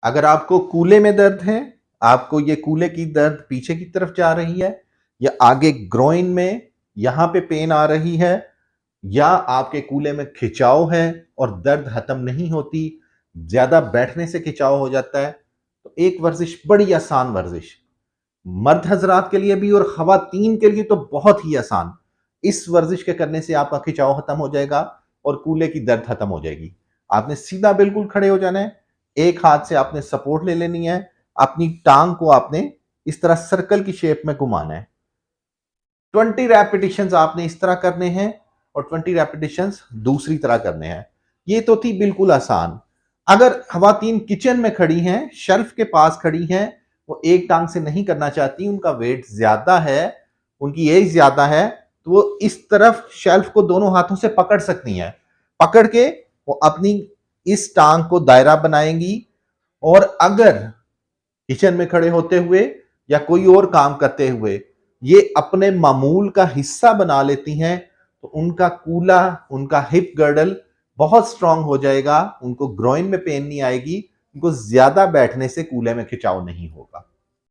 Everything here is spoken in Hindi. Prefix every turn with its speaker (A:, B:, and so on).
A: अगर आपको कूल्हे में दर्द है, आपको ये कूल्हे की दर्द पीछे की तरफ जा रही है, या आगे ग्रोइन में यहां पे पेन आ रही है, या आपके कूल्हे में खिंचाव है और दर्द खत्म नहीं होती, ज्यादा बैठने से खिंचाव हो जाता है, तो एक वर्जिश बड़ी आसान वर्जिश, मर्द हजरात के लिए भी और खवातीन के लिए तो बहुत ही आसान। इस वर्जिश के करने से आपका खिंचाव खत्म हो जाएगा और कूल्हे की दर्द खत्म हो जाएगी। आपने सीधा बिल्कुल खड़े हो जाना है, एक हाथ से आपने सपोर्ट ले लेनी है, अपनी टांग को आपने इस तरह सर्कल की शेप में घुमाना है। 20 रेपिटेशंस आपने इस तरह करने हैं और 20 रेपिटेशंस दूसरी तरह करने हैं। ये तो थी बिल्कुल आसान। अगर खवातीन किचन में खड़ी हैं, शेल्फ के पास खड़ी हैं, वो एक टांग से नहीं करना चाहती, उनका वेट ज्यादा है, उनकी एज ज्यादा है, तो वो इस तरफ शेल्फ को दोनों हाथों से पकड़ सकती हैं। पकड़ के वो अपनी इस टांग को दायरा बनाएंगी, और अगर किचन में खड़े होते हुए या कोई और काम करते हुए ये अपने मामूल का हिस्सा बना लेती हैं, तो उनका कूल्हा, उनका हिप गर्डल बहुत स्ट्रांग हो जाएगा, उनको ग्रोइन में पेन नहीं आएगी, उनको ज्यादा बैठने से कूल्हे में खिंचाव नहीं होगा।